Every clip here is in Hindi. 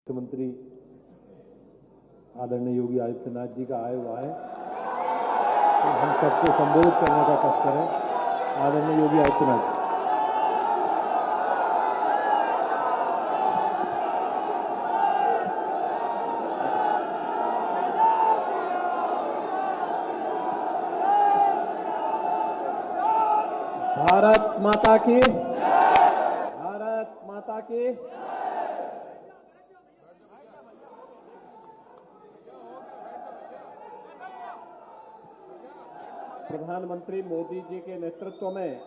मुख्यमंत्री आदरणीय योगी आदित्यनाथ जी का आया हुआ है, तो हम सबको संबोधित करने का कष्ट करें। आदरणीय योगी आदित्यनाथ जी। भारत माता की, भारत माता की। प्रधानमंत्री मोदी जी के नेतृत्व में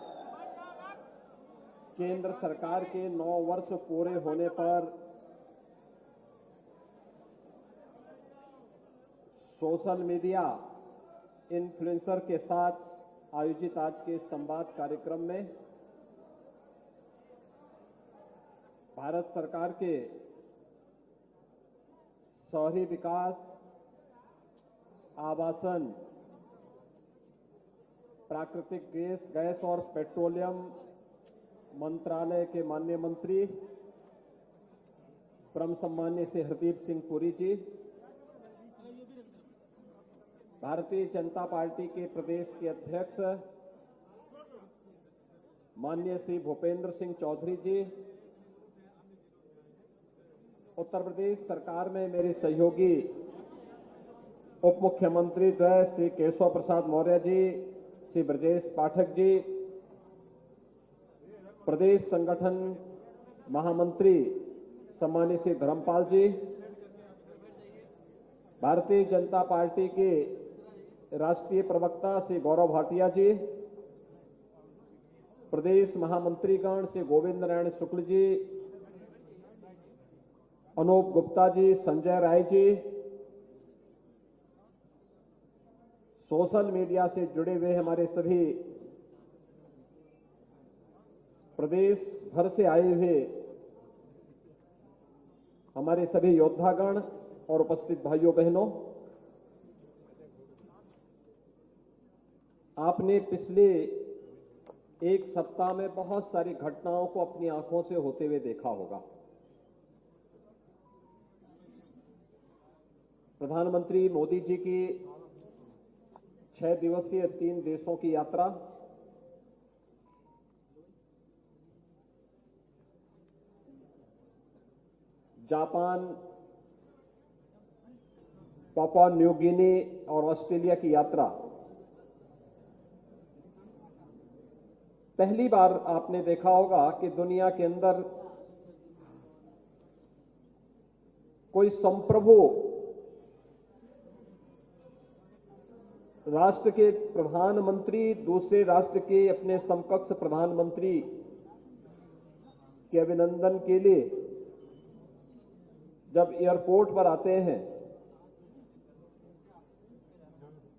केंद्र सरकार के 9 वर्ष पूरे होने पर सोशल मीडिया इन्फ्लुएंसर के साथ आयोजित आज के संवाद कार्यक्रम में भारत सरकार के शहरी विकास, आवासन, प्राकृतिक गैस और पेट्रोलियम मंत्रालय के माननीय मंत्री परम सम्माननीय श्री हरदीप सिंह पुरी जी, भारतीय जनता पार्टी के प्रदेश के अध्यक्ष माननीय श्री भूपेंद्र सिंह चौधरी जी, उत्तर प्रदेश सरकार में मेरे सहयोगी उप मुख्यमंत्री द्वय श्री केशव प्रसाद मौर्य जी, श्री ब्रजेश पाठक जी, प्रदेश संगठन महामंत्री सम्मानीय श्री धर्मपाल जी, भारतीय जनता पार्टी के राष्ट्रीय प्रवक्ता श्री गौरव भाटिया जी, प्रदेश महामंत्रीगण श्री गोविंद नारायण शुक्ल जी, अनूप गुप्ता जी, संजय राय जी, सोशल मीडिया से जुड़े हुए हमारे सभी प्रदेश भर से आए हुए हमारे सभी योद्धागण और उपस्थित भाइयों बहनों, आपने पिछले एक सप्ताह में बहुत सारी घटनाओं को अपनी आंखों से होते हुए देखा होगा। प्रधानमंत्री मोदी जी की 6 दिवसीय 3 देशों की यात्रा, जापान, पापुआ न्यू गिनी और ऑस्ट्रेलिया की यात्रा, पहली बार आपने देखा होगा कि दुनिया के अंदर कोई संप्रभु राष्ट्र के प्रधानमंत्री दूसरे राष्ट्र के अपने समकक्ष प्रधानमंत्री के अभिनंदन के लिए जब एयरपोर्ट पर आते हैं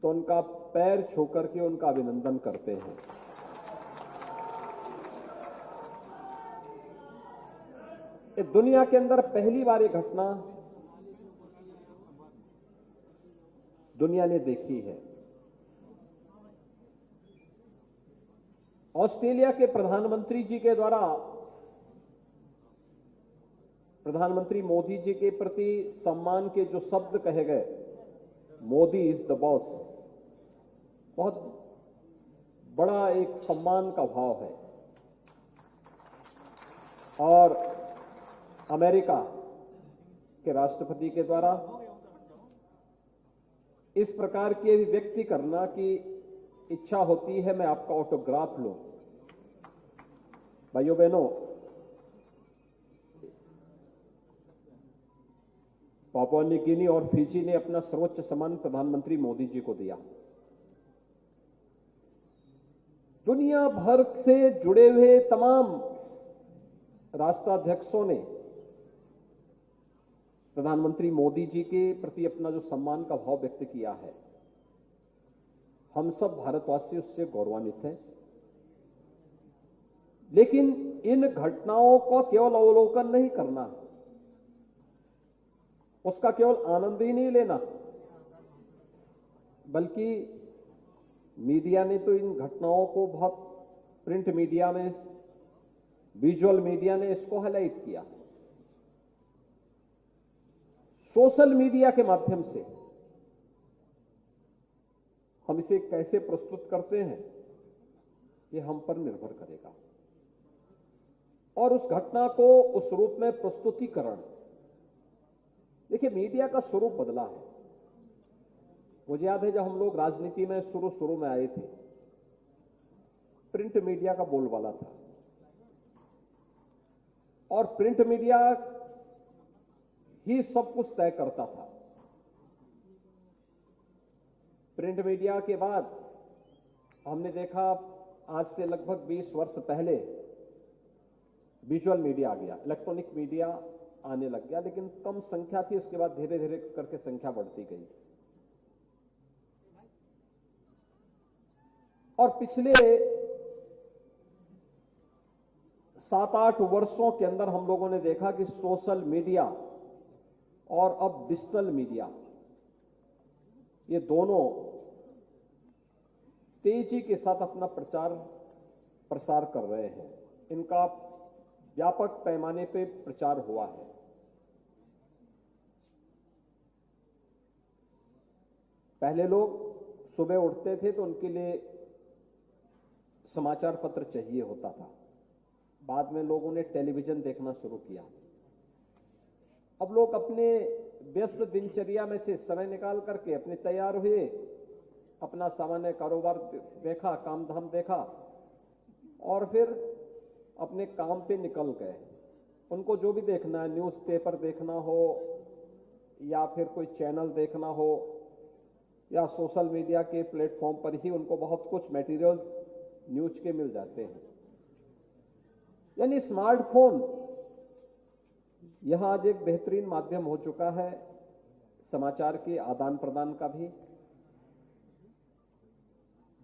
तो उनका पैर छू करके उनका अभिनंदन करते हैं। दुनिया के अंदर पहली बार ये घटना दुनिया ने देखी है। ऑस्ट्रेलिया के प्रधानमंत्री जी के द्वारा प्रधानमंत्री मोदी जी के प्रति सम्मान के जो शब्द कहे गए, मोदी इज द बॉस, बहुत बड़ा एक सम्मान का भाव है। और अमेरिका के राष्ट्रपति के द्वारा इस प्रकार की अभिव्यक्ति करना कि इच्छा होती है मैं आपका ऑटोग्राफ लूं। भाइयों बहनों, पापुआ न्यू गिनी और फिजी ने अपना सर्वोच्च सम्मान प्रधानमंत्री मोदी जी को दिया। दुनिया भर से जुड़े हुए तमाम राष्ट्राध्यक्षों ने प्रधानमंत्री मोदी जी के प्रति अपना जो सम्मान का भाव व्यक्त किया है, हम सब भारतवासी उससे गौरवान्वित हैं। लेकिन इन घटनाओं को केवल अवलोकन नहीं करना, उसका केवल आनंद ही नहीं लेना, बल्कि मीडिया ने तो इन घटनाओं को बहुत, प्रिंट मीडिया में, विजुअल मीडिया ने इसको हाईलाइट किया। सोशल मीडिया के माध्यम से हम इसे कैसे प्रस्तुत करते हैं, ये हम पर निर्भर करेगा। और उस घटना को उस रूप में प्रस्तुतिकरण, देखिए मीडिया का स्वरूप बदला है। मुझे याद है जब हम लोग राजनीति में शुरू में आए थे, प्रिंट मीडिया का बोलबाला था और प्रिंट मीडिया ही सब कुछ तय करता था। प्रिंट मीडिया के बाद हमने देखा आज से लगभग 20 वर्ष पहले विजुअल मीडिया आ गया, इलेक्ट्रॉनिक मीडिया आने लग गया, लेकिन कम संख्या थी। उसके बाद धीरे धीरे करके संख्या बढ़ती गई और पिछले 7-8 वर्षों के अंदर हम लोगों ने देखा कि सोशल मीडिया और अब डिजिटल मीडिया, ये दोनों तेजी के साथ अपना प्रचार प्रसार कर रहे हैं। इनका व्यापक पैमाने पे प्रचार हुआ है। पहले लोग सुबह उठते थे तो उनके लिए समाचार पत्र चाहिए होता था। बाद में लोगों ने टेलीविजन देखना शुरू किया। अब लोग अपने व्यस्त दिनचर्या में से समय निकाल करके अपने तैयार हुए, अपना सामान्य कारोबार देखा, काम धाम देखा और फिर अपने काम पे निकल गए। उनको जो भी देखना है, न्यूज़पेपर देखना हो या फिर कोई चैनल देखना हो या सोशल मीडिया के प्लेटफॉर्म पर ही उनको बहुत कुछ मटेरियल न्यूज के मिल जाते हैं। यानी स्मार्टफोन यहां आज एक बेहतरीन माध्यम हो चुका है समाचार के आदान प्रदान का भी।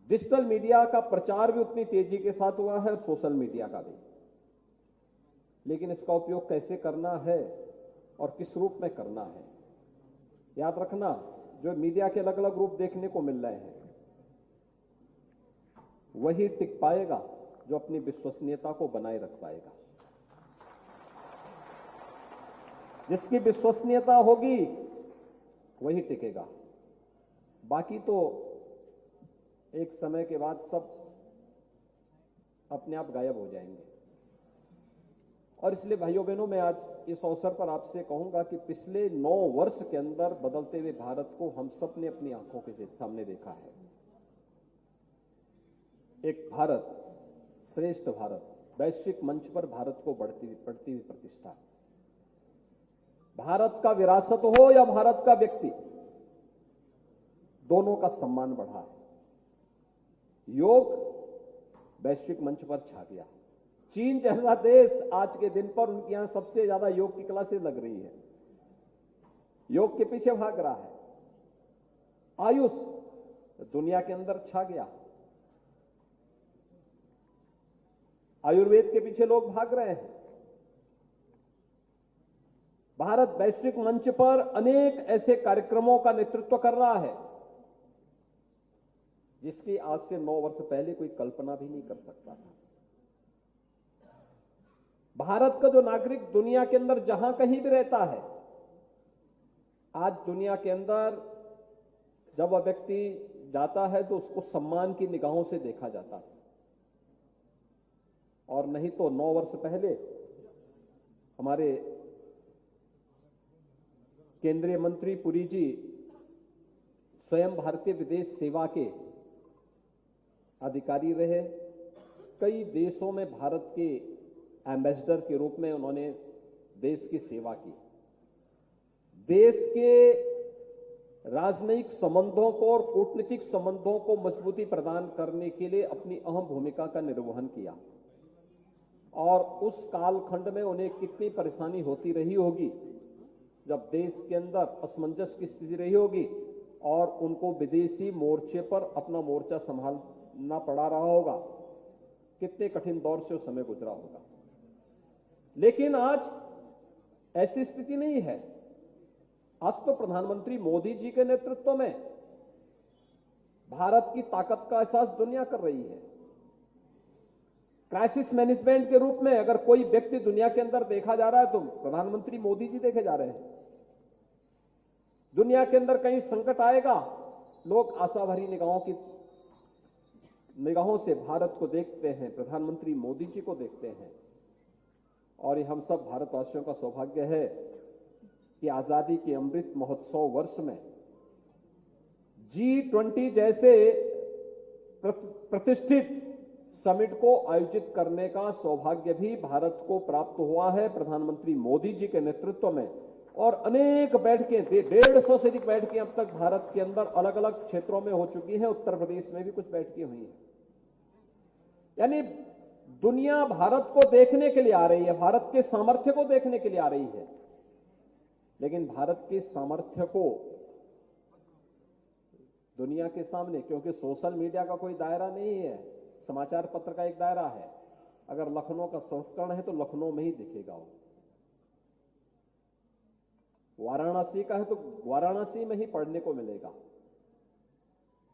डिजिटल मीडिया का प्रचार भी उतनी तेजी के साथ हुआ है और सोशल मीडिया का भी। लेकिन इसका उपयोग कैसे करना है और किस रूप में करना है, याद रखना, जो मीडिया के अलग अलग रूप देखने को मिल रहे हैं वही टिक पाएगा जो अपनी विश्वसनीयता को बनाए रख पाएगा। जिसकी विश्वसनीयता होगी वही टिकेगा, बाकी तो एक समय के बाद सब अपने आप गायब हो जाएंगे। और इसलिए भाइयों बहनों, मैं आज इस अवसर पर आपसे कहूंगा कि पिछले 9 वर्ष के अंदर बदलते हुए भारत को हम सब ने अपनी आंखों के सामने देखा है। एक भारत श्रेष्ठ भारत, वैश्विक मंच पर भारत को बढ़ती हुई प्रतिष्ठा, भारत का विरासत हो या भारत का व्यक्ति, दोनों का सम्मान बढ़ा है। योग वैश्विक मंच पर छा गया। चीन जैसा देश आज के दिन पर उनके यहां सबसे ज्यादा योग की क्लासेस लग रही है, योग के पीछे भाग रहा है। आयुष दुनिया के अंदर छा गया, आयुर्वेद के पीछे लोग भाग रहे हैं। भारत वैश्विक मंच पर अनेक ऐसे कार्यक्रमों का नेतृत्व कर रहा है जिसकी आज से 9 वर्ष पहले कोई कल्पना भी नहीं कर सकता था। भारत का जो नागरिक दुनिया के अंदर जहां कहीं भी रहता है, आज दुनिया के अंदर जब वह व्यक्ति जाता है तो उसको सम्मान की निगाहों से देखा जाता है। और नहीं तो 9 वर्ष पहले हमारे केंद्रीय मंत्री पुरी जी स्वयं भारतीय विदेश सेवा के अधिकारी रहे। कई देशों में भारत के एम्बेसडर के रूप में उन्होंने देश की सेवा की। देश के राजनयिक संबंधों को और कूटनीतिक संबंधों को मजबूती प्रदान करने के लिए अपनी अहम भूमिका का निर्वहन किया। और उस कालखंड में उन्हें कितनी परेशानी होती रही होगी जब देश के अंदर असमंजस की स्थिति रही होगी और उनको विदेशी मोर्चे पर अपना मोर्चा संभालना पड़ा रहा होगा। कितने कठिन दौर से उस समय गुजरा होगा। लेकिन आज ऐसी स्थिति नहीं है। आज तो प्रधानमंत्री मोदी जी के नेतृत्व में भारत की ताकत का एहसास दुनिया कर रही है। क्राइसिस मैनेजमेंट के रूप में अगर कोई व्यक्ति दुनिया के अंदर देखा जा रहा है तो प्रधानमंत्री मोदी जी देखे जा रहे हैं। दुनिया के अंदर कहीं संकट आएगा, लोग आशा भरी निगाहों से भारत को देखते हैं, प्रधानमंत्री मोदी जी को देखते हैं। और ये हम सब भारतवासियों का सौभाग्य है कि आजादी के अमृत महोत्सव वर्ष में G20 जैसे प्रतिष्ठित समिट को आयोजित करने का सौभाग्य भी भारत को प्राप्त हुआ है प्रधानमंत्री मोदी जी के नेतृत्व में। और अनेक बैठकें, 150 से अधिक बैठकें अब तक भारत के अंदर अलग अलग क्षेत्रों में हो चुकी हैं। उत्तर प्रदेश में भी कुछ बैठकें हुई हैं। यानी दुनिया भारत को देखने के लिए आ रही है, भारत के सामर्थ्य को देखने के लिए आ रही है। लेकिन भारत के सामर्थ्य को दुनिया के सामने, क्योंकि सोशल मीडिया का कोई दायरा नहीं है, समाचार पत्र का एक दायरा है। अगर लखनऊ का संस्करण है तो लखनऊ में ही दिखेगा वो। वाराणसी का है तो वाराणसी में ही पढ़ने को मिलेगा।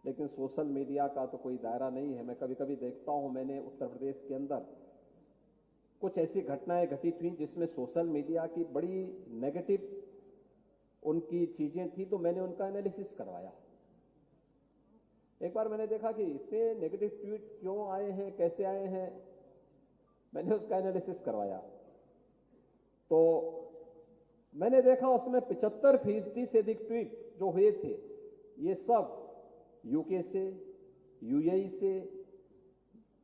लेकिन सोशल मीडिया का तो कोई दायरा नहीं है। मैं कभी कभी देखता हूं, मैंने उत्तर प्रदेश के अंदर कुछ ऐसी घटनाएं घटित हुई जिसमें सोशल मीडिया की बड़ी नेगेटिव उनकी चीजें थी, तो मैंने उनका एनालिसिस करवाया। एक बार मैंने देखा कि इतने नेगेटिव ट्वीट क्यों आए हैं, कैसे आए हैं, मैंने उसका एनालिसिस करवाया। तो मैंने देखा उसमें 75% से अधिक ट्वीट जो हुए थे, ये सब यूके से, यूएई से,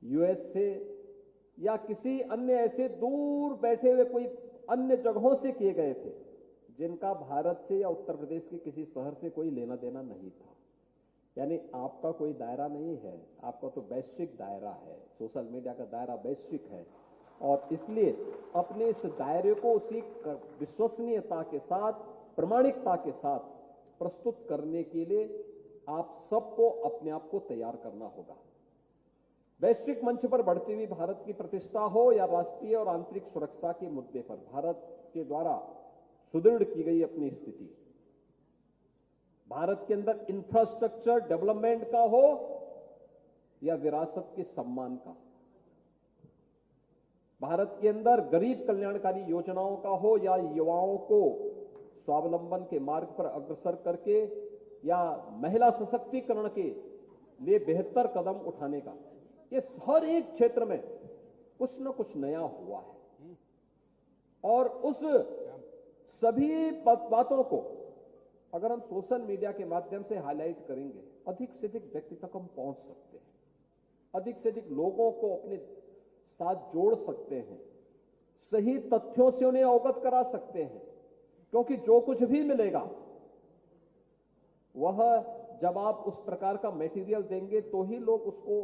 यूएस से या किसी अन्य ऐसे दूर बैठे हुए कोई अन्य जगहों से किए गए थे, जिनका भारत से या उत्तर प्रदेश के किसी शहर से कोई लेना देना नहीं था। यानी आपका कोई दायरा नहीं है, आपका तो वैश्विक दायरा है। सोशल मीडिया का दायरा वैश्विक है और इसलिए अपने इस दायरे को उसी विश्वसनीयता के साथ, प्रामाणिकता के साथ प्रस्तुत करने के लिए आप सबको अपने आप को तैयार करना होगा। वैश्विक मंच पर बढ़ती हुई भारत की प्रतिष्ठा हो या राष्ट्रीय और आंतरिक सुरक्षा के मुद्दे पर भारत के द्वारा सुदृढ़ की गई अपनी स्थिति, भारत के अंदर इंफ्रास्ट्रक्चर डेवलपमेंट का हो या विरासत के सम्मान का, भारत के अंदर गरीब कल्याणकारी योजनाओं का हो या युवाओं को स्वावलंबन के मार्ग पर अग्रसर करके या महिला सशक्तिकरण के लिए बेहतर कदम उठाने का, ये हर एक क्षेत्र में कुछ न कुछ नया हुआ है। और उस सभी बातों को अगर हम सोशल मीडिया के माध्यम से हाईलाइट करेंगे, अधिक से अधिक व्यक्ति तक हम पहुंच सकते हैं, अधिक से अधिक लोगों को अपने साथ जोड़ सकते हैं, सही तथ्यों से उन्हें अवगत करा सकते हैं। क्योंकि जो कुछ भी मिलेगा वह जब आप उस प्रकार का मटेरियल देंगे तो ही लोग उसको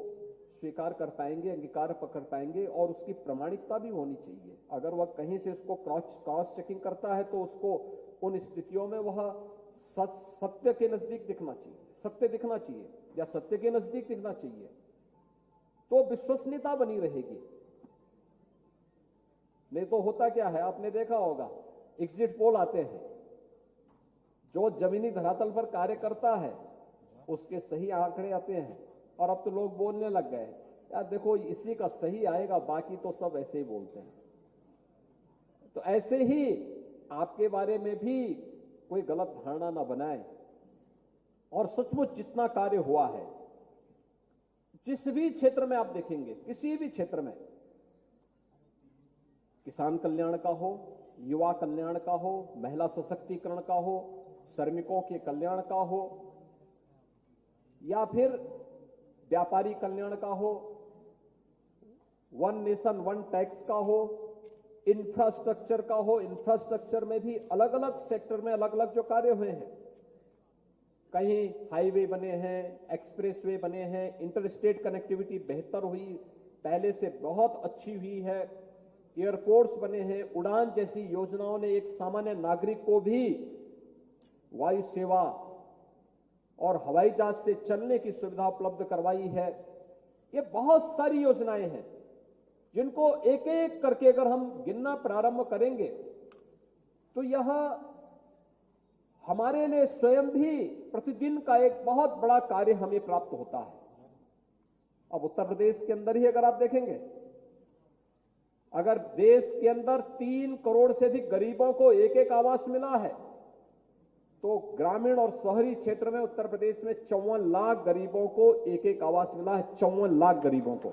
स्वीकार कर पाएंगे, अंगीकार कर पाएंगे और उसकी प्रामाणिकता भी होनी चाहिए। अगर वह कहीं से उसको क्रॉस चेकिंग करता है तो उसको उन स्थितियों में वह सत्य के नजदीक दिखना चाहिए, सत्य दिखना चाहिए या सत्य के नजदीक दिखना चाहिए, तो विश्वसनीयता बनी रहेगी। नहीं तो होता क्या है, आपने देखा होगा, एग्जिट पोल आते हैं, जो जमीनी धरातल पर कार्य करता है उसके सही आंकड़े आते हैं और अब तो लोग बोलने लग गए, यार देखो इसी का सही आएगा, बाकी तो सब ऐसे ही बोलते हैं। तो ऐसे ही आपके बारे में भी कोई गलत धारणा ना बनाए और सचमुच जितना कार्य हुआ है, जिस भी क्षेत्र में आप देखेंगे, किसी भी क्षेत्र में, किसान कल्याण का हो, युवा कल्याण का हो, महिला सशक्तिकरण का हो, श्रमिकों के कल्याण का हो या फिर व्यापारी कल्याण का हो, वन नेशन वन टैक्स का हो, इंफ्रास्ट्रक्चर का हो, इंफ्रास्ट्रक्चर में भी अलग अलग सेक्टर में अलग अलग जो कार्य हुए हैं, कहीं हाईवे बने हैं, एक्सप्रेसवे बने हैं, इंटरस्टेट कनेक्टिविटी बेहतर हुई, पहले से बहुत अच्छी हुई है, एयरपोर्ट्स बने हैं, उड़ान जैसी योजनाओं ने एक सामान्य नागरिक को भी वायु सेवा और हवाई जहाज से चलने की सुविधा उपलब्ध करवाई है। ये बहुत सारी योजनाएं हैं जिनको एक एक करके अगर हम गिनना प्रारंभ करेंगे तो यह हमारे लिए स्वयं भी प्रतिदिन का एक बहुत बड़ा कार्य हमें प्राप्त होता है। अब उत्तर प्रदेश के अंदर ही अगर आप देखेंगे, अगर देश के अंदर 3 करोड़ से अधिक गरीबों को एक एक आवास मिला है तो ग्रामीण और शहरी क्षेत्र में उत्तर प्रदेश में 54 लाख गरीबों को एक एक आवास मिला है, 54 लाख गरीबों को,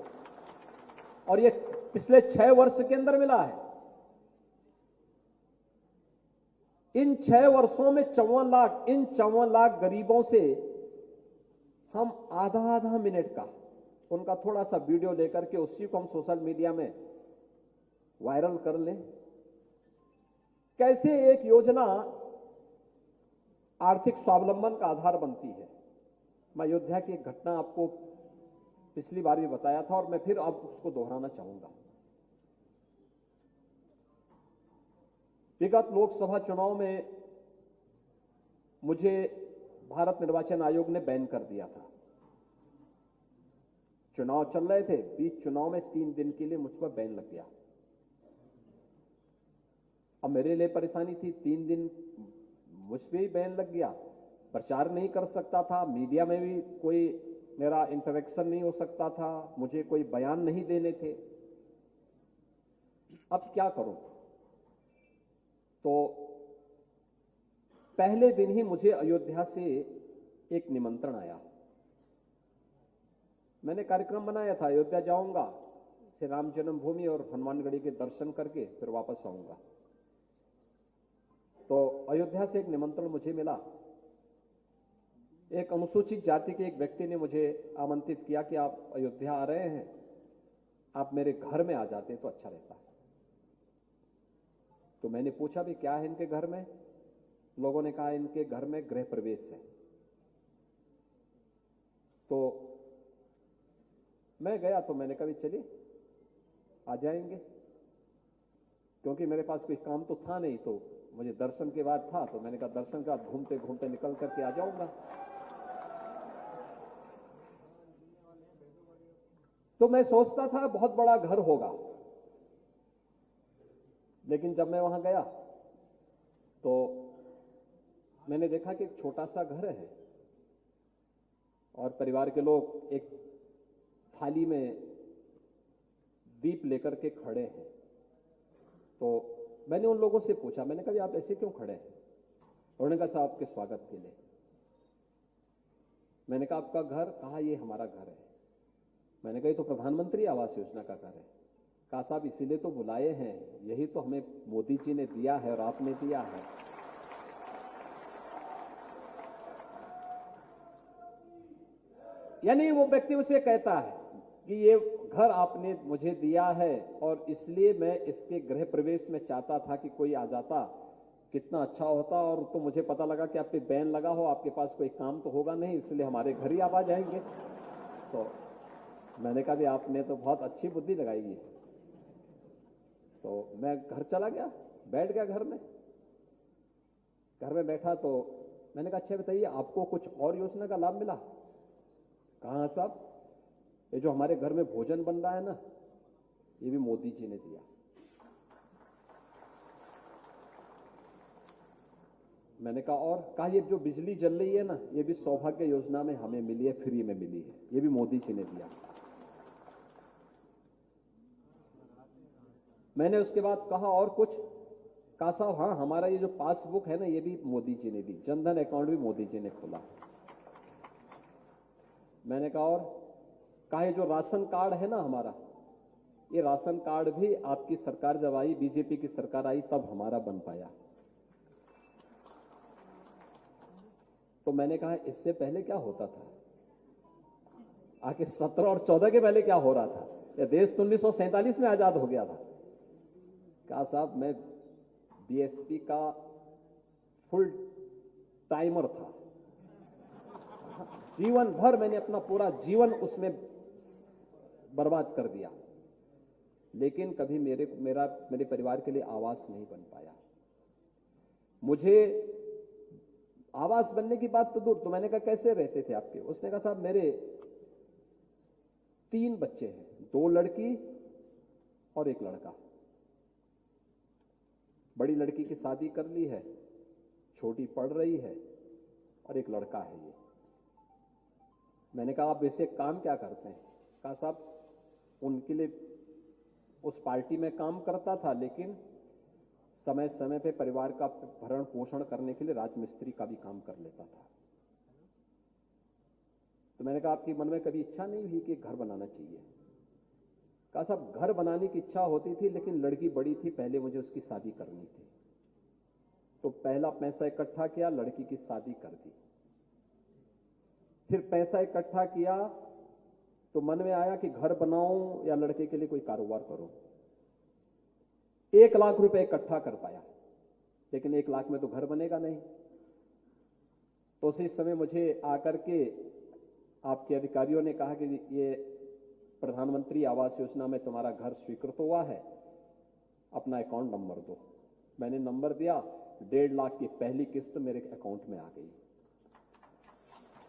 और ये पिछले 6 वर्ष के अंदर मिला है। इन 6 वर्षों में 54 लाख गरीबों से हम आधा मिनट का उनका थोड़ा सा वीडियो लेकर के उसी को हम सोशल मीडिया में वायरल कर लें। कैसे एक योजना आर्थिक स्वावलंबन का आधार बनती है। मैं अयोध्या की एक घटना आपको पिछली बार भी बताया था और मैं फिर अब उसको दोहराना चाहूंगा। विगत लोकसभा चुनाव में मुझे भारत निर्वाचन आयोग ने बैन कर दिया था। चुनाव चल रहे थे, बीच चुनाव में 3 दिन के लिए मुझ पर बैन लग गया। अब मेरे लिए परेशानी थी, 3 दिन मुझ पे ही बैन लग गया, प्रचार नहीं कर सकता था, मीडिया में भी कोई मेरा इंटरेक्शन नहीं हो सकता था, मुझे कोई बयान नहीं देने थे। अब क्या करूं? तो पहले दिन ही मुझे अयोध्या से एक निमंत्रण आया। मैंने कार्यक्रम बनाया था, अयोध्या जाऊंगा, श्री राम जन्मभूमि और हनुमानगढ़ी के दर्शन करके फिर वापस आऊंगा। तो अयोध्या से एक निमंत्रण मुझे मिला। एक अनुसूचित जाति के एक व्यक्ति ने मुझे आमंत्रित किया कि आप अयोध्या आ रहे हैं, आप मेरे घर में आ जाते तो अच्छा रहता। तो मैंने पूछा भी क्या है इनके घर में? लोगों ने कहा इनके घर में गृह प्रवेश है। तो मैं गया, तो मैंने कहा चलिए आ जाएंगे, क्योंकि मेरे पास कोई काम तो था नहीं, तो मुझे दर्शन के बाद था, तो मैंने कहा दर्शन के बाद घूमते घूमते निकल करके आ जाऊंगा। तो मैं सोचता था बहुत बड़ा घर होगा, लेकिन जब मैं वहां गया तो मैंने देखा कि एक छोटा सा घर है और परिवार के लोग एक थाली में दीप लेकर के खड़े हैं। तो मैंने उन लोगों से पूछा, मैंने कहा आप ऐसे क्यों खड़े हैं? उन्होंने कहा साहब आपके स्वागत के लिए। मैंने कहा आपका घर? कहा ये हमारा घर है। मैंने कहा ये तो प्रधानमंत्री आवास योजना का घर है। कहा साहब इसीलिए तो बुलाए हैं, यही तो हमें मोदी जी ने दिया है और आपने दिया है। यानी वो व्यक्ति उसे कहता है कि ये घर आपने मुझे दिया है और इसलिए मैं इसके गृह प्रवेश में चाहता था कि कोई आ जाता, कितना अच्छा होता। और तो मुझे पता लगा कि आप पे बैन लगा हो, आपके पास कोई काम तो होगा नहीं, इसलिए हमारे घर ही आप आ जाएंगे। तो मैंने कहा भी आपने तो बहुत अच्छी बुद्धि लगाई है। तो मैं घर चला गया, बैठ गया घर में। घर में बैठा तो मैंने कहा अच्छा बताइए आपको कुछ और योजना का लाभ मिला? कहाँ साहब, ये जो हमारे घर में भोजन बन रहा है ना, ये भी मोदी जी ने दिया। मैंने कहा और? कहा ये जो बिजली जल रही है ना, ये भी सौभाग्य योजना में हमें मिली है, फ्री में मिली है, ये भी मोदी जी ने दिया। मैंने उसके बाद कहा और कुछ? कहा साहब हाँ हमारा ये जो पासबुक है ना, ये भी मोदी जी ने दी, जनधन अकाउंट भी मोदी जी ने खोला। मैंने कहा और? कहा ये जो राशन कार्ड है ना हमारा, ये राशन कार्ड भी आपकी सरकार जब आई, बीजेपी की सरकार आई, तब हमारा बन पाया। तो मैंने कहा इससे पहले क्या होता था? आके 17 और 14 के पहले क्या हो रहा था? यह देश तो 1947 में आजाद हो गया था। कहा साहब मैं बीएसपी का फुल टाइमर था, जीवन भर मैंने अपना पूरा जीवन उसमें बर्बाद कर दिया, लेकिन कभी मेरे परिवार के लिए आवास नहीं बन पाया। मुझे आवास बनने की बात तो दूर, तो मैंने कहा कैसे रहते थे आपके? उसने कहा साहब मेरे 3 बच्चे हैं, 2 लड़की और 1 लड़का। बड़ी लड़की की शादी कर ली है, छोटी पढ़ रही है और 1 लड़का है ये। मैंने कहा आप वैसे काम क्या करते हैं? कहा साहब उनके लिए उस पार्टी में काम करता था, लेकिन समय समय पे परिवार का भरण पोषण करने के लिए राजमिस्त्री का भी काम कर लेता था। तो मैंने कहा, आपके मन में कभी इच्छा नहीं हुई कि घर बनाना चाहिए? कहा, साहब घर बनाने की इच्छा होती थी, लेकिन लड़की बड़ी थी, पहले मुझे उसकी शादी करनी थी। तो पहला पैसा इकट्ठा किया, लड़की की शादी कर दी। फिर पैसा इकट्ठा किया तो मन में आया कि घर बनाऊं या लड़के के लिए कोई कारोबार करूं। 1 लाख रुपए इकट्ठा कर पाया, लेकिन 1 लाख में तो घर बनेगा नहीं। तो उसी समय मुझे आकर के आपके अधिकारियों ने कहा कि ये प्रधानमंत्री आवास योजना में तुम्हारा घर स्वीकृत हुआ है, अपना अकाउंट नंबर दो। मैंने नंबर दिया, 1.5 लाख की पहली किस्त मेरे अकाउंट में आ गई।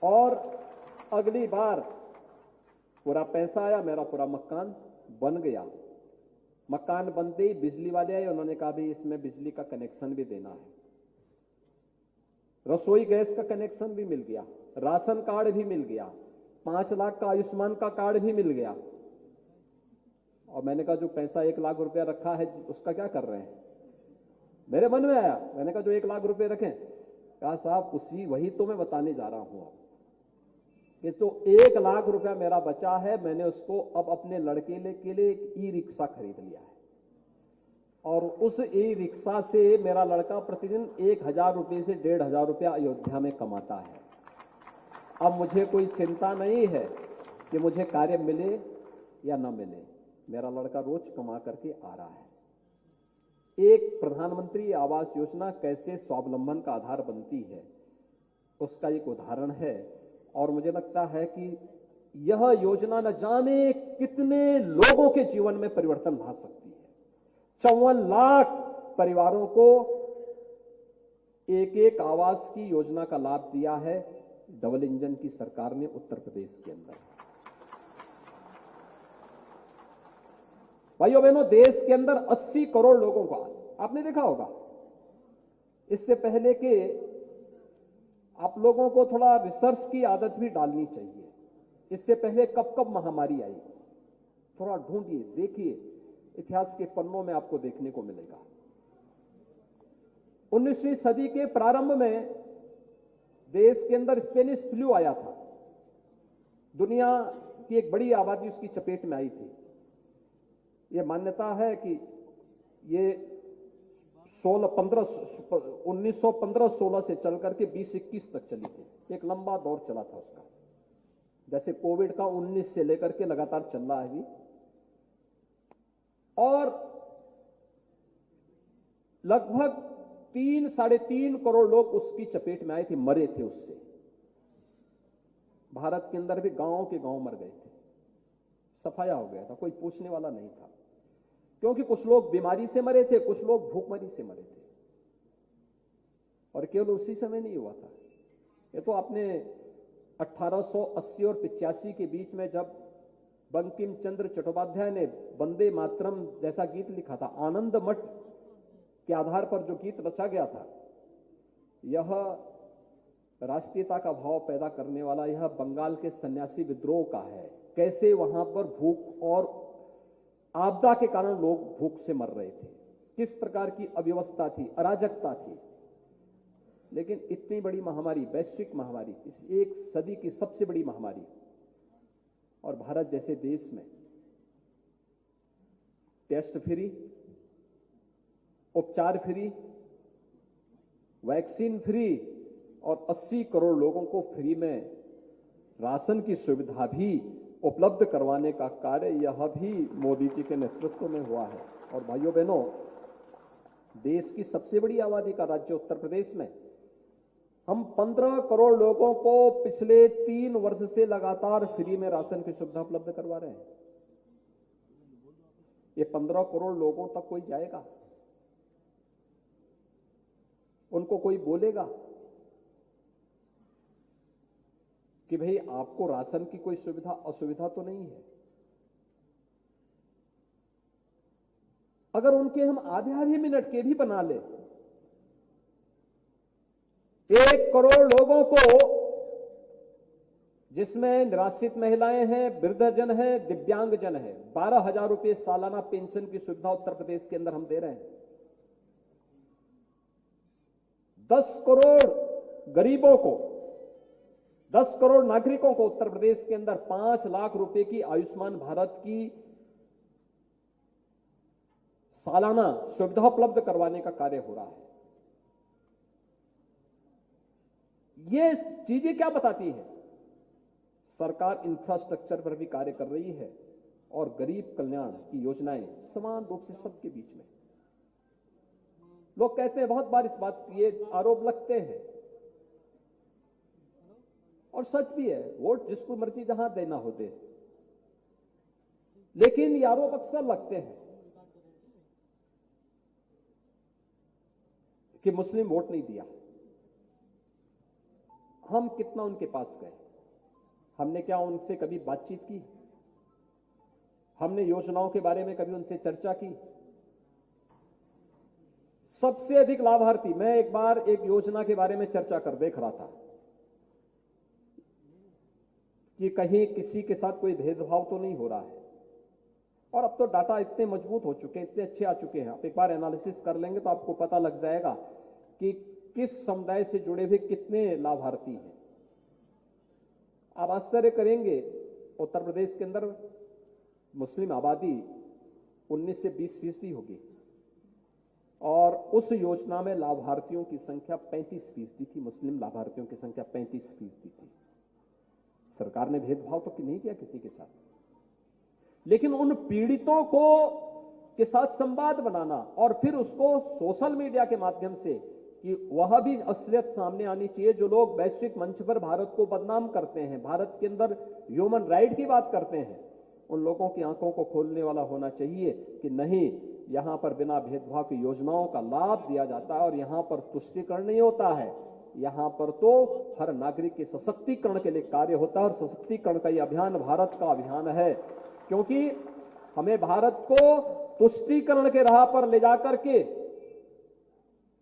और अगली बार पूरा पैसा आया, मेरा पूरा मकान बन गया। मकान बनते ही बिजली वाले आए, उन्होंने कहा, भाई इसमें बिजली का कनेक्शन भी देना है। रसोई गैस का कनेक्शन भी मिल गया, राशन कार्ड भी मिल गया, 5 लाख का आयुष्मान का कार्ड भी मिल गया। और मैंने कहा, जो पैसा 1 लाख रुपया रखा है उसका क्या कर रहे हैं? मेरे मन में आया, मैंने कहा, जो 1 लाख रुपए रखें। कहा, साहब वही तो मैं बताने जा रहा हूं कि जो 1 लाख रुपया मेरा बचा है, मैंने उसको अब अपने लड़के के लिए एक ई रिक्शा खरीद लिया है। और उस ई रिक्शा से मेरा लड़का प्रतिदिन 1,000 रुपये से 1,500 रुपया अयोध्या में कमाता है। अब मुझे कोई चिंता नहीं है कि मुझे कार्य मिले या न मिले, मेरा लड़का रोज कमा करके आ रहा है। एक प्रधानमंत्री आवास योजना कैसे स्वावलंबन का आधार बनती है, उसका एक उदाहरण है। और मुझे लगता है कि यह योजना न जाने कितने लोगों के जीवन में परिवर्तन ला सकती है। 54 लाख परिवारों को एक एक आवास की योजना का लाभ दिया है डबल इंजन की सरकार ने उत्तर प्रदेश के अंदर। भाइयों बहनों, देश के अंदर 80 करोड़ लोगों को, आपने देखा होगा, इससे पहले कि आप लोगों को थोड़ा रिसर्च की आदत भी डालनी चाहिए। इससे पहले कब कब महामारी आई, थोड़ा ढूंढिए, देखिए, इतिहास के पन्नों में आपको देखने को मिलेगा। 19वीं सदी के प्रारंभ में देश के अंदर स्पेनिश फ्लू आया था। दुनिया की एक बड़ी आबादी उसकी चपेट में आई थी। यह मान्यता है कि ये 1915-16 से चल करके 20-21 तक चली थी। एक लंबा दौर चला था उसका, जैसे कोविड का 19 से लेकर के लगातार चल रहा है अभी। और लगभग 3-3.5 करोड़ लोग उसकी चपेट में आए थे, मरे थे उससे। भारत के अंदर भी गांव के गांव मर गए थे, सफाया हो गया था, कोई पूछने वाला नहीं था। क्योंकि कुछ लोग बीमारी से मरे थे, कुछ लोग भूखमरी से मरे थे। और केवल उसी समय नहीं हुआ था, ये तो आपने 1880 और 85 के बीच में जब बंकिम चंद्र चट्टोपाध्याय ने वंदे मातरम जैसा गीत लिखा था, आनंद मठ के आधार पर जो गीत रचा गया था, यह राष्ट्रीयता का भाव पैदा करने वाला, यह बंगाल के सन्यासी विद्रोह का है। कैसे वहां पर भूख और आपदा के कारण लोग भूख से मर रहे थे, किस प्रकार की अव्यवस्था थी, अराजकता थी। लेकिन इतनी बड़ी महामारी, वैश्विक महामारी, इस एक सदी की सबसे बड़ी महामारी, और भारत जैसे देश में टेस्ट फ्री, उपचार फ्री, वैक्सीन फ्री और 80 करोड़ लोगों को फ्री में राशन की सुविधा भी उपलब्ध करवाने का कार्य, यह भी मोदी जी के नेतृत्व में हुआ है। और भाइयों बहनों, देश की सबसे बड़ी आबादी का राज्य उत्तर प्रदेश में हम 15 करोड़ लोगों को पिछले 3 वर्ष से लगातार फ्री में राशन की सुविधा उपलब्ध करवा रहे हैं। ये 15 करोड़ लोगों तक कोई जाएगा, उनको कोई बोलेगा कि भाई आपको राशन की कोई सुविधा असुविधा तो नहीं है? अगर उनके हम आधे मिनट के भी बना ले, 1 करोड़ लोगों को, जिसमें निराश्रित महिलाएं हैं, वृद्धजन हैं, दिव्यांगजन हैं, 12,000 रुपये सालाना पेंशन की सुविधा उत्तर प्रदेश के अंदर हम दे रहे हैं। 10 करोड़ गरीबों को, 10 करोड़ नागरिकों को उत्तर प्रदेश के अंदर 5 लाख रुपए की आयुष्मान भारत की सालाना सुविधा उपलब्ध करवाने का कार्य हो रहा है। ये चीजें क्या बताती हैं? सरकार इंफ्रास्ट्रक्चर पर भी कार्य कर रही है और गरीब कल्याण की योजनाएं समान रूप से सबके बीच में। लोग कहते हैं, बहुत बार इस बात ये आरोप लगते हैं और सच भी है, वोट जिसको मर्जी जहां देना हो दे, लेकिन ये आरोप अक्सर लगते हैं कि मुस्लिम वोट नहीं दिया। हम कितना उनके पास गए? हमने क्या उनसे कभी बातचीत की? हमने योजनाओं के बारे में कभी उनसे चर्चा की? सबसे अधिक लाभार्थी, मैं एक बार एक योजना के बारे में चर्चा कर देख रहा था कि कहीं किसी के साथ कोई भेदभाव तो नहीं हो रहा है, और अब तो डाटा इतने मजबूत हो चुके हैं, इतने अच्छे आ चुके हैं, आप एक बार एनालिसिस कर लेंगे तो आपको पता लग जाएगा कि किस समुदाय से जुड़े हुए कितने लाभार्थी हैं। आप आश्चर्य करेंगे, उत्तर प्रदेश के अंदर मुस्लिम आबादी 19 से 20% होगी और उस योजना में लाभार्थियों की संख्या 35% थी। मुस्लिम लाभार्थियों की संख्या 35% थी। सरकार ने भेदभाव तो नहीं किया किसी के साथ, लेकिन उन पीड़ितों को के साथ संवाद बनाना और फिर उसको सोशल मीडिया के माध्यम से कि वह भी असलियत सामने आनी चाहिए। जो लोग वैश्विक मंच पर भारत को बदनाम करते हैं, भारत के अंदर ह्यूमन राइट की बात करते हैं, उन लोगों की आंखों को खोलने वाला होना चाहिए कि नहीं, यहां पर बिना भेदभाव की योजनाओं का लाभ दिया जाता है और यहां पर तुष्टीकरण नहीं होता है। यहां पर तो हर नागरिक के सशक्तिकरण के लिए कार्य होता है और सशक्तिकरण का यह अभियान भारत का अभियान है, क्योंकि हमें भारत को तुष्टीकरण के राह पर ले जाकर के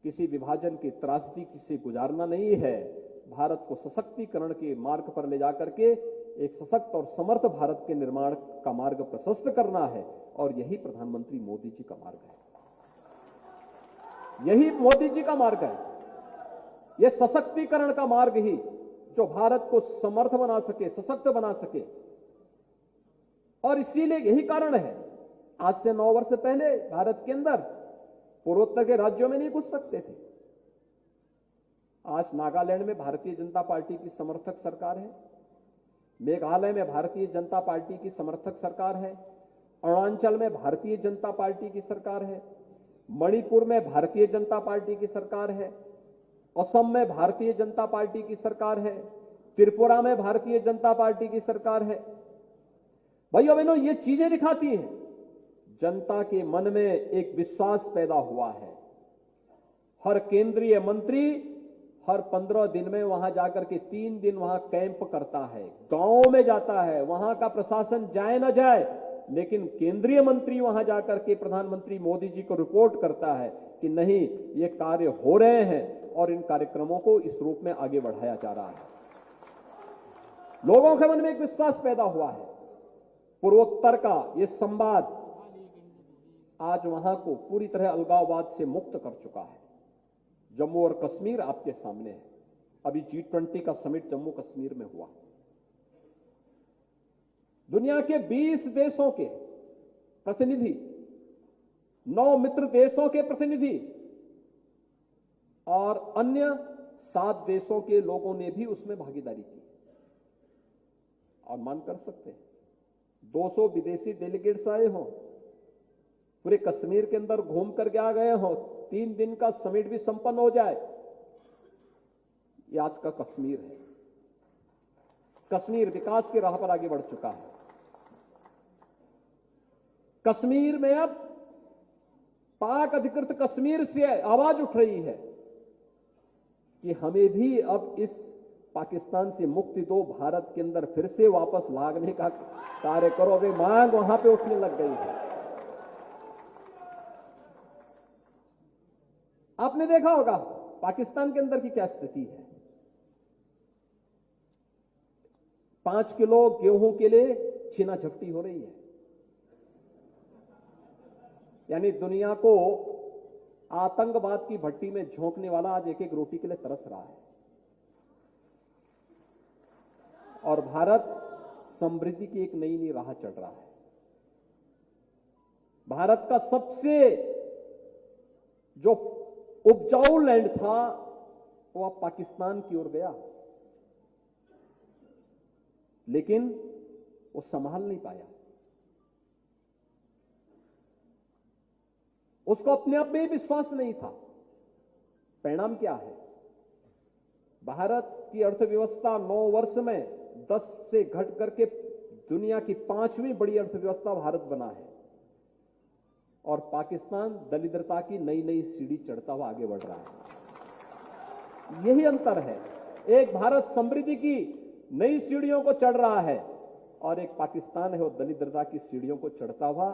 किसी विभाजन की त्रासदी से गुजारना नहीं है। भारत को सशक्तिकरण के मार्ग पर ले जाकर के एक सशक्त और समर्थ भारत के निर्माण का मार्ग प्रशस्त करना है, और यही प्रधानमंत्री मोदी जी का मार्ग है। यही मोदी जी का मार्ग है। यह सशक्तिकरण का मार्ग ही जो भारत को समर्थ बना सके, सशक्त बना सके। और इसीलिए यही कारण है, आज से 9 वर्ष पहले भारत के अंदर पूर्वोत्तर के राज्यों में नहीं घुस सकते थे। आज नागालैंड में भारतीय जनता पार्टी की समर्थक सरकार है, मेघालय में भारतीय जनता पार्टी की समर्थक सरकार है, अरुणाचल में भारतीय जनता पार्टी की सरकार है, मणिपुर में भारतीय जनता पार्टी की सरकार है, असम में भारतीय जनता पार्टी की सरकार है, त्रिपुरा में भारतीय जनता पार्टी की सरकार है। भाइयों बहनों, ये चीजें दिखाती हैं जनता के मन में एक विश्वास पैदा हुआ है। हर केंद्रीय मंत्री हर 15 दिन में वहां जाकर के 3 दिन वहां कैंप करता है, गांवों में जाता है। वहां का प्रशासन जाए ना जाए, लेकिन केंद्रीय मंत्री वहां जाकर के प्रधानमंत्री मोदी जी को रिपोर्ट करता है कि नहीं, ये कार्य हो रहे हैं और इन कार्यक्रमों को इस रूप में आगे बढ़ाया जा रहा है। लोगों के मन में एक विश्वास पैदा हुआ है। पूर्वोत्तर का ये संवाद आज वहां को पूरी तरह अलगाववाद से मुक्त कर चुका है। जम्मू और कश्मीर आपके सामने है। अभी G20 का समिट जम्मू कश्मीर में हुआ। दुनिया के 20 देशों के प्रतिनिधि, 9 मित्र देशों के प्रतिनिधि और अन्य 7 देशों के लोगों ने भी उसमें भागीदारी की। और मान कर सकते हैं 200 विदेशी डेलीगेट्स आए हों, पूरे कश्मीर के अंदर घूम करके आ गए हों, 3 दिन का समिट भी संपन्न हो जाए। ये आज का कश्मीर है। कश्मीर विकास की राह पर आगे बढ़ चुका है। कश्मीर में अब पाक अधिकृत कश्मीर से आवाज उठ रही है कि हमें भी अब इस पाकिस्तान से मुक्ति दो, भारत के अंदर फिर से वापस लागने का कार्य करो। वे मांग वहां पे उठने लग गई है। आपने देखा होगा पाकिस्तान के अंदर की क्या स्थिति है। 5 किलो गेहूं के लिए छीना झपटी हो रही है। यानी दुनिया को आतंकवाद की भट्टी में झोंकने वाला आज एक एक रोटी के लिए तरस रहा है। और भारत समृद्धि की एक नई नई राह चढ़ रहा है। भारत का सबसे जो उपजाऊ लैंड था वो अब पाकिस्तान की ओर गया, लेकिन वो संभाल नहीं पाया। उसको अपने आप में विश्वास नहीं था। परिणाम क्या है? भारत की अर्थव्यवस्था 9 वर्ष में 10 से घट करके दुनिया की 5वीं बड़ी अर्थव्यवस्था भारत बना है, और पाकिस्तान दरिद्रता की नई नई सीढ़ी चढ़ता हुआ आगे बढ़ रहा है। यही अंतर है। एक भारत समृद्धि की नई सीढ़ियों को चढ़ रहा है और एक पाकिस्तान है वो दरिद्रता की सीढ़ियों को चढ़ता हुआ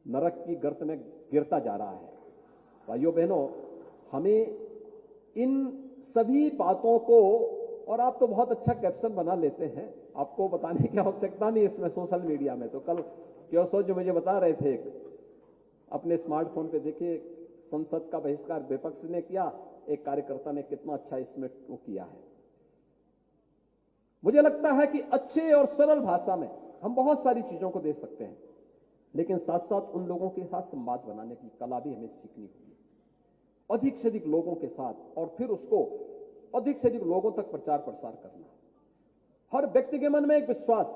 नरक की गर्त में गिरता जा रहा है। भाइयों बहनों, हमें इन सभी बातों को, और आप तो बहुत अच्छा कैप्शन बना लेते हैं, आपको बताने की आवश्यकता नहीं इसमें सोशल मीडिया में। तो कल क्यों जो मुझे बता रहे थे, अपने स्मार्टफोन पे देखिए, संसद का बहिष्कार विपक्ष ने किया, एक कार्यकर्ता ने कितना अच्छा इसमें वो किया है। मुझे लगता है कि अच्छे और सरल भाषा में हम बहुत सारी चीजों को दे सकते हैं, लेकिन साथ साथ उन लोगों के साथ संवाद बनाने की कला भी हमें सीखनी होगी, अधिक से अधिक लोगों के साथ, और फिर उसको अधिक से अधिक लोगों तक प्रचार प्रसार करना। हर व्यक्ति के मन में एक विश्वास,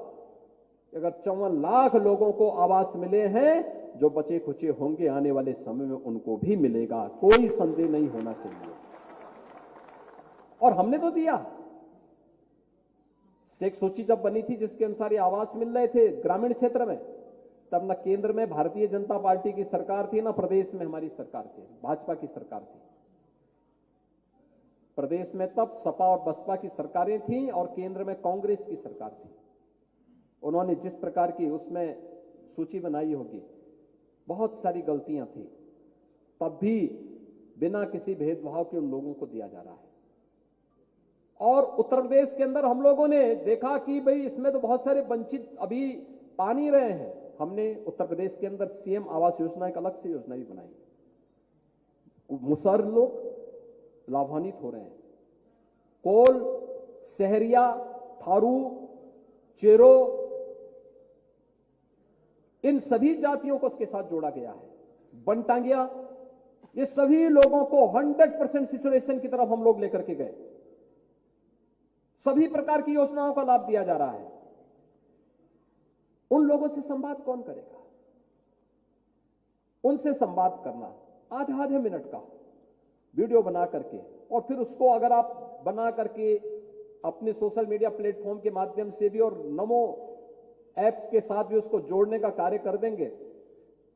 अगर 54 लाख लोगों को आवास मिले हैं, जो बचे खुचे होंगे आने वाले समय में उनको भी मिलेगा, कोई संदेह नहीं होना चाहिए। और हमने तो दिया। शेख सूची जब बनी थी जिसके अनुसार ये आवास मिल रहे थे ग्रामीण क्षेत्र में, तब न केंद्र में भारतीय जनता पार्टी की सरकार थी, न प्रदेश में हमारी सरकार थी, भाजपा की सरकार थी। प्रदेश में तब सपा और बसपा की सरकारें थीं और केंद्र में कांग्रेस की सरकार थी। उन्होंने जिस प्रकार की उसमें सूची बनाई होगी, बहुत सारी गलतियां थी, तब भी बिना किसी भेदभाव के उन लोगों को दिया जा रहा है। और उत्तर प्रदेश के अंदर हम लोगों ने देखा कि भाई इसमें तो बहुत सारे वंचित अभी पा नहीं रहे हैं। हमने उत्तर प्रदेश के अंदर सीएम आवास योजना एक अलग से योजना भी बनाई। मुसहर लोग लाभान्वित हो रहे हैं। कोल, सहरिया, थारू, चेरो, इन सभी जातियों को उसके साथ जोड़ा गया है। बनटांगिया, ये सभी लोगों को 100% सिचुएशन की तरफ हम लोग लेकर के गए। सभी प्रकार की योजनाओं का लाभ दिया जा रहा है। उन लोगों से संवाद कौन करेगा? उनसे संवाद करना आधे आधे मिनट का वीडियो बना करके, और फिर उसको अगर आप बना करके अपने सोशल मीडिया प्लेटफॉर्म के माध्यम से भी और नमो ऐप्स के साथ भी उसको जोड़ने का कार्य कर देंगे,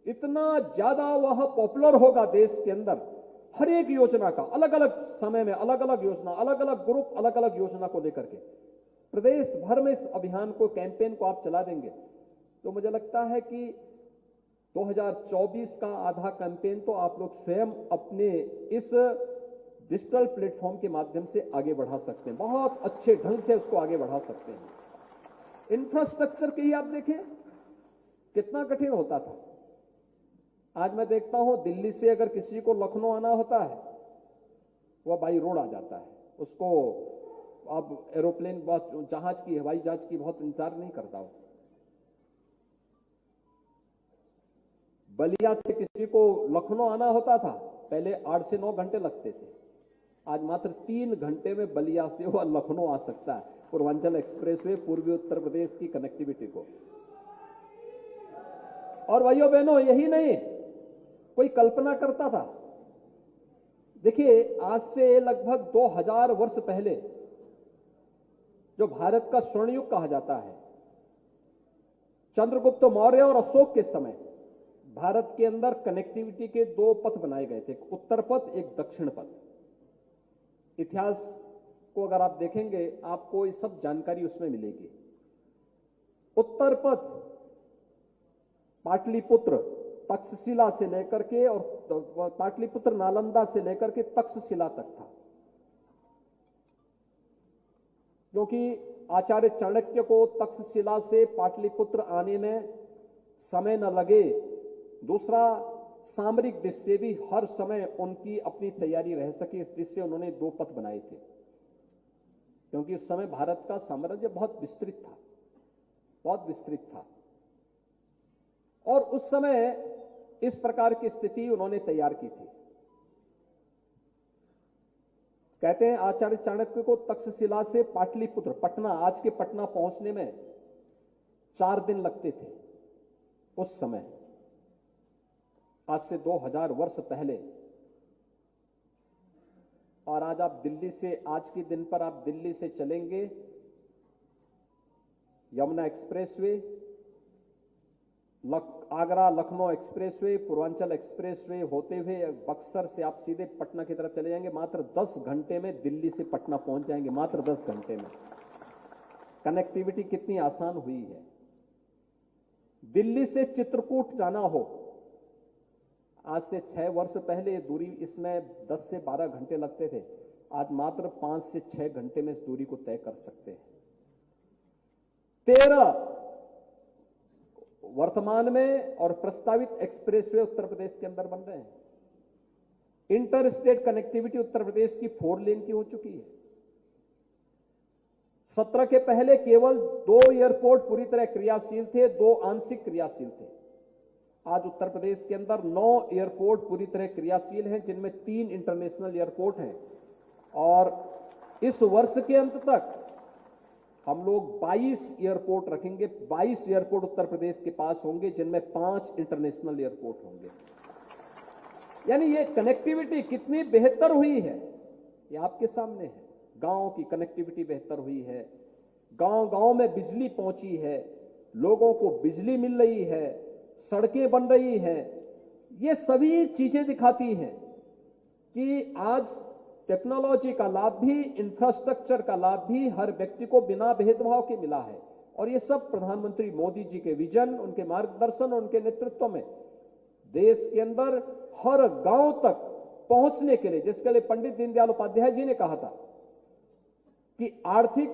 इतना ज्यादा वह पॉपुलर होगा देश के अंदर। हर एक योजना का अलग अलग समय में अलग अलग योजना, अलग अलग ग्रुप, अलग अलग योजना को लेकर के प्रदेश भर में इस अभियान को, कैंपेन को आप चला देंगे, तो मुझे लगता है कि 2024 का आधा कैंपेन तो आप लोग स्वयं अपने इस डिजिटल प्लेटफॉर्म के माध्यम से आगे बढ़ा सकते हैं। बहुत अच्छे ढंग से उसको आगे बढ़ा सकते हैं। इंफ्रास्ट्रक्चर के ही आप देखें कितना कठिन होता था। आज मैं देखता हूं दिल्ली से अगर किसी को लखनऊ आना होता है, वह बाई रोड आ जाता है। उसको अब एरोप्लेन, बहुत जहाज की, हवाई जहाज की बहुत इंतजार नहीं करता हो। बलिया से किसी को लखनऊ आना होता था, पहले 8 से 9 घंटे लगते थे। आज मात्र 3 घंटे में बलिया से वह लखनऊ आ सकता है, पूर्वांचल एक्सप्रेसवे, पूर्वी उत्तर प्रदेश की कनेक्टिविटी को। और भाइयों बहनों, यही नहीं, कोई कल्पना करता था? देखिए, आज से लगभग 2000 वर्ष पहले, जो भारत का स्वर्ण युग कहा जाता है, चंद्रगुप्त मौर्य और अशोक के समय भारत के अंदर कनेक्टिविटी के 2 पथ बनाए गए थे, एक उत्तर पथ, एक दक्षिण पथ। इतिहास को अगर आप देखेंगे, आपको ये सब जानकारी उसमें मिलेगी। उत्तर पथ पाटलिपुत्र, तक्षशिला से लेकर के, और पाटलिपुत्र नालंदा से लेकर के तक्षशिला तक था, क्योंकि आचार्य चाणक्य को तक्षशिला से पाटलिपुत्र आने में समय न लगे। दूसरा, सामरिक दृष्टि से भी हर समय उनकी अपनी तैयारी रह सके, इस दृष्टि से उन्होंने 2 पथ बनाए थे, क्योंकि उस समय भारत का साम्राज्य बहुत विस्तृत था, बहुत विस्तृत था। और उस समय इस प्रकार की स्थिति उन्होंने तैयार की थी। कहते हैं आचार्य चाणक्य को तक्षशिला से पाटलिपुत्र, पटना, आज के पटना पहुंचने में 4 दिन लगते थे उस समय, आज से 2000 वर्ष पहले। और आज आप दिल्ली से, आज के दिन पर आप दिल्ली से चलेंगे, Yamuna expressway, Agra Lucknow expressway, Purvanchal expressway होते हुए बक्सर से आप सीधे पटना की तरफ चले जाएंगे। मात्र 10 घंटे में दिल्ली से पटना पहुंच जाएंगे, मात्र 10 घंटे में। कनेक्टिविटी कितनी आसान हुई है। दिल्ली से चित्रकूट जाना हो, आज से 6 वर्ष पहले दूरी इसमें 10 से 12 घंटे लगते थे, आज मात्र 5 से 6 घंटे में इस दूरी को तय कर सकते हैं। 13 वर्तमान में और प्रस्तावित एक्सप्रेसवे उत्तर प्रदेश के अंदर बन रहे हैं। Inter state connectivity Uttar Pradesh की 4 लेन की हो चुकी है। 17 के पहले केवल 2 एयरपोर्ट पूरी तरह क्रियाशील थे, 2 आंशिक क्रियाशील थे। आज उत्तर प्रदेश के अंदर 9 एयरपोर्ट पूरी तरह क्रियाशील हैं, जिनमें 3 इंटरनेशनल एयरपोर्ट हैं। और इस वर्ष के अंत तक हम लोग 22 एयरपोर्ट रखेंगे। 22 एयरपोर्ट उत्तर प्रदेश के पास होंगे, जिनमें 5 इंटरनेशनल एयरपोर्ट होंगे। यानी ये कनेक्टिविटी कितनी बेहतर हुई है, ये आपके सामने है। गांव की कनेक्टिविटी बेहतर हुई है, गांव-गांव में बिजली पहुंची है, लोगों को बिजली मिल रही है, सड़कें बन रही हैं। ये सभी चीजें दिखाती हैं कि आज टेक्नोलॉजी का लाभ भी, इंफ्रास्ट्रक्चर का लाभ भी हर व्यक्ति को बिना भेदभाव के मिला है। और ये सब प्रधानमंत्री मोदी जी के विजन, उनके मार्गदर्शन, उनके नेतृत्व में देश के अंदर हर गांव तक पहुंचने के लिए, जिसके लिए पंडित दीनदयाल उपाध्याय जी ने कहा था कि आर्थिक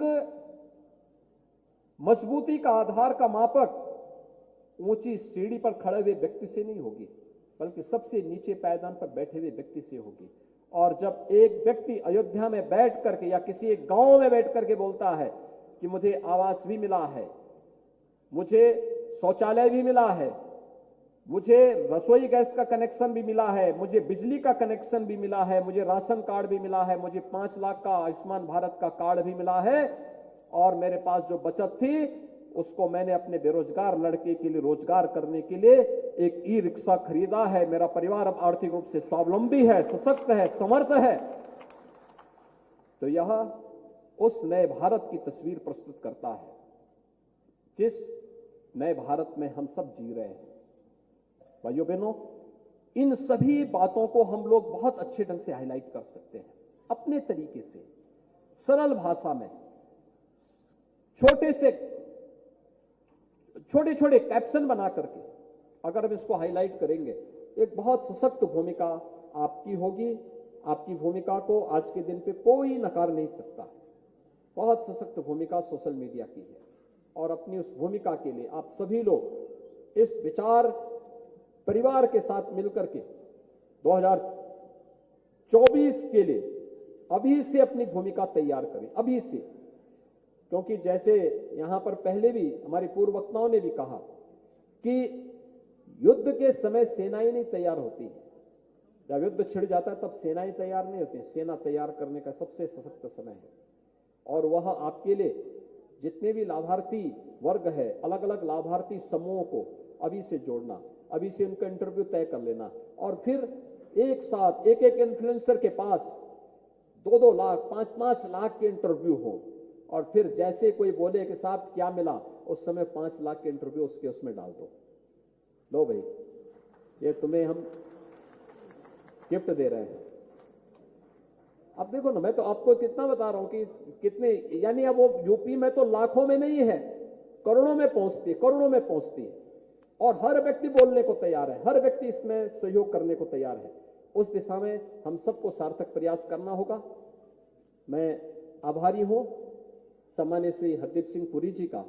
मजबूती का आधार का मापक ऊंची सीढ़ी पर खड़े हुए व्यक्ति से नहीं होगी, बल्कि सबसे नीचे पायदान पर बैठे हुए व्यक्ति से होगी। और जब एक व्यक्ति अयोध्या में बैठ करके या किसी एक गांव में बैठ करके बोलता है कि मुझे आवास भी मिला है, मुझे शौचालय भी मिला है, मुझे रसोई गैस का कनेक्शन भी मिला है, मुझे बिजली का कनेक्शन भी मिला है, मुझे राशन कार्ड भी मिला है, मुझे 5 लाख का आयुष्मान भारत का कार्ड भी मिला है, और मेरे पास जो बचत थी उसको मैंने अपने बेरोजगार लड़के के लिए रोजगार करने के लिए एक ई रिक्शा खरीदा है, मेरा परिवार अब आर्थिक रूप से स्वावलंबी है, सशक्त है, समर्थ है, तो यह उस नए भारत की तस्वीर प्रस्तुत करता है जिस नए भारत में हम सब जी रहे हैं। भाइयों बहनों, इन सभी बातों को हम लोग बहुत अच्छे ढंग से हाईलाइट कर सकते हैं अपने तरीके से, सरल भाषा में, छोटे छोटे कैप्शन बना करके अगर हम इसको हाईलाइट करेंगे, एक बहुत सशक्त भूमिका आपकी होगी। आपकी भूमिका को आज के दिन पे कोई नकार नहीं सकता। बहुत सशक्त भूमिका सोशल मीडिया की है, और अपनी उस भूमिका के लिए आप सभी लोग इस विचार परिवार के साथ मिलकर के 2024 के लिए अभी से अपनी भूमिका तैयार करें, अभी से। क्योंकि जैसे यहां पर पहले भी हमारे पूर्व वक्ताओं ने भी कहा कि युद्ध के समय सेनाएं नहीं तैयार होती। जब युद्ध छिड़ जाता है तब सेनाएं तैयार नहीं होती। सेना तैयार करने का सबसे सशक्त समय है, और वह आपके लिए जितने भी लाभार्थी वर्ग है, अलग अलग लाभार्थी समूहों को अभी से जोड़ना, अभी से उनका इंटरव्यू तय कर लेना, और फिर एक साथ एक एक इन्फ्लुएंसर के पास 2-2 लाख 5-5 लाख के इंटरव्यू हो, और फिर जैसे कोई बोले कि साहब क्या मिला, उस समय 5 लाख के इंटरव्यू उसमें डाल दो। लो भाई, ये तुम्हें हम गिफ्ट दे रहे हैं। अब देखो ना, मैं तो आपको कितना बता रहा हूं कि कितने, यानी अब वो यूपी में तो लाखों में नहीं है, करोड़ों में पहुंचती है, और हर व्यक्ति बोलने को तैयार है, हर व्यक्ति इसमें सहयोग करने को तैयार है। उस दिशा में हम सबको सार्थक प्रयास करना होगा। मैं आभारी हूं सम्मानीय श्री हरदीप सिंह पुरी जी का,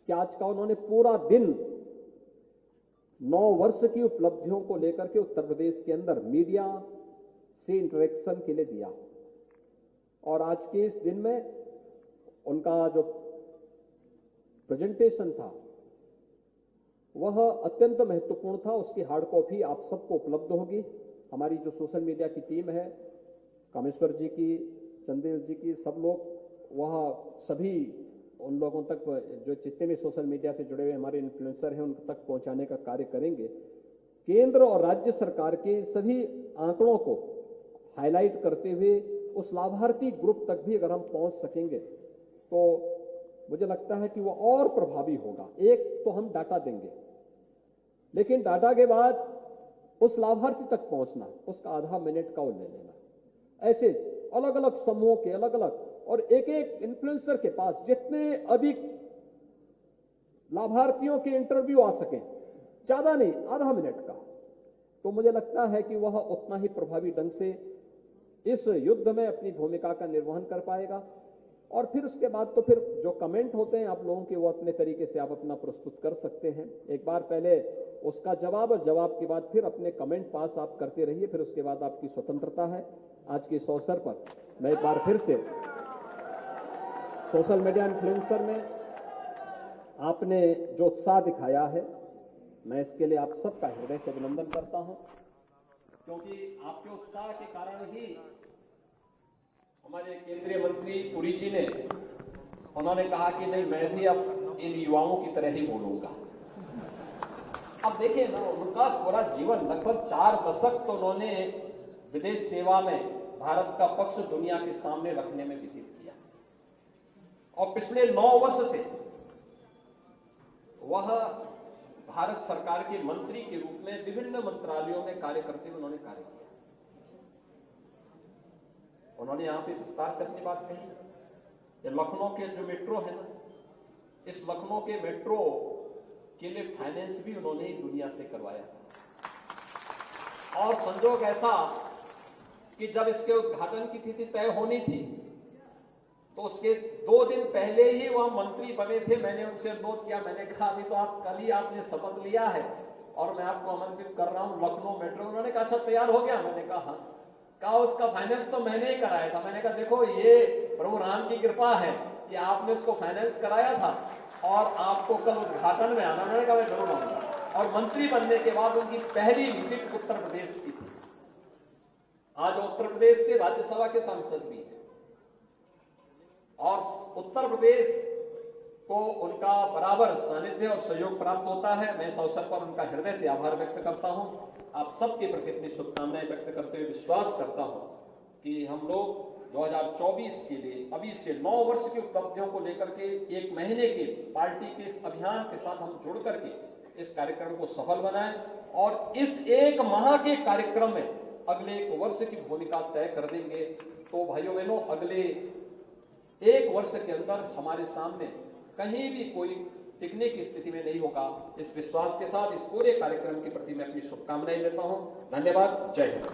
कि आज का उन्होंने पूरा दिन 9 वर्ष की उपलब्धियों को लेकर के उत्तर प्रदेश के अंदर मीडिया से इंटरेक्शन के लिए दिया। और आज के इस दिन में उनका जो प्रेजेंटेशन था वह अत्यंत महत्वपूर्ण था। उसकी हार्ड कॉपी आप सबको उपलब्ध होगी। हमारी जो सोशल मीडिया की टीम है, कामेश्वर जी की, चंदेल जी की, सब लोग वह सभी उन लोगों तक जो जितने भी सोशल मीडिया से जुड़े हुए हमारे इन्फ्लुएंसर हैं उन तक पहुंचाने का कार्य करेंगे। केंद्र और राज्य सरकार के सभी आंकड़ों को हाईलाइट करते हुए उस लाभार्थी ग्रुप तक भी अगर हम पहुंच सकेंगे तो मुझे लगता है कि वह और प्रभावी होगा। एक तो हम डाटा देंगे, लेकिन डाटा के बाद उस लाभार्थी तक पहुंचना, उसका आधा मिनट का वो ले लेना। ऐसे अलग अलग समूहों के अलग अलग और एक एक इन्फ्लुएंसर के पास जितने अधिक लाभार्थियों के इंटरव्यू आ सके, ज्यादा नहीं, आधा मिनट का, तो मुझे लगता है कि वह उतना ही प्रभावी ढंग से इस युद्ध में अपनी भूमिका का निर्वहन कर पाएगा। और फिर उसके बाद तो फिर जो कमेंट होते हैं आप लोगों के, वो अपने तरीके से आप अपना प्रस्तुत कर सकते हैं। एक बार पहले उसका जवाब और जवाब के बाद फिर अपने कमेंट पास आप करते रहिए, फिर उसके बाद आपकी स्वतंत्रता है। आज के इस अवसर पर मैं एक बार फिर से सोशल मीडिया इन्फ्लुएंसर में आपने जो उत्साह दिखाया है, मैं इसके लिए आप सबका हृदय से अभिनंदन करता हूं, क्योंकि आपके उत्साह के कारण ही हमारे केंद्रीय मंत्री पुरी जी ने उन्होंने कहा कि नहीं, मैं भी अब इन युवाओं की तरह ही बोलूंगा। अब देखिए ना, उनका पूरा जीवन लगभग 4 दशक तो उन्होंने विदेश सेवा में भारत का पक्ष दुनिया के सामने रखने में व्यतीत किया, और पिछले 9 वर्ष से वह भारत सरकार के मंत्री के रूप में विभिन्न मंत्रालयों में कार्य करते हुए उन्होंने कार्य किया। उन्होंने यहां पे विस्तार से अपनी बात कही। ये लखनऊ के जो मेट्रो है ना, इस लखनऊ के मेट्रो के लिए फाइनेंस भी उन्होंने ही दुनिया से करवाया था। और संजोग ऐसा कि जब इसके उद्घाटन की तिथि तय होनी थी तो उसके 2 दिन पहले ही वह मंत्री बने थे। मैंने उनसे अनुरोध किया, मैंने कहा अभी तो आप कल ही आपने शपथ लिया है और मैं आपको आमंत्रित कर रहा हूं लखनऊ मेट्रो। उन्होंने कहा अच्छा तैयार हो गया? मैंने कहा हाँ। कहा उसका फाइनेंस तो मैंने ही कराया था। मैंने कहा देखो, ये प्रभु राम की कृपा है कि आपने इसको फाइनेंस कराया था और आपको कल उद्घाटन में आना। उन्होंने कहा मैं जरूर आऊंगा। और मंत्री बनने के बाद उनकी पहली विजिट उत्तर प्रदेश की थी। आज उत्तर प्रदेश से राज्यसभा के सांसद भी हैं और उत्तर प्रदेश को उनका बराबर सानिध्य और सहयोग प्राप्त होता है। मैं इस अवसर पर उनका हृदय से आभार व्यक्त करता हूं। आप सबके प्रति अपनी शुभकामनाएं व्यक्त करते हुए विश्वास करता हूं कि हम लोग 2024 के लिए अभी से 9 वर्ष की उपलब्धियों को लेकर के 1 महीने के पार्टी के इस अभियान के साथ हम जुड़ करके इस कार्यक्रम को सफल बनाएं और इस 1 माह के कार्यक्रम में अगले 1 वर्ष की भूमिका तय कर देंगे। तो भाइयों बहनों, अगले 1 वर्ष के अंदर हमारे सामने कहीं भी कोई टिकने की स्थिति में नहीं होगा। इस विश्वास के साथ इस पूरे कार्यक्रम के प्रति मैं अपनी शुभकामनाएं देता हूं। धन्यवाद। जय हिंद।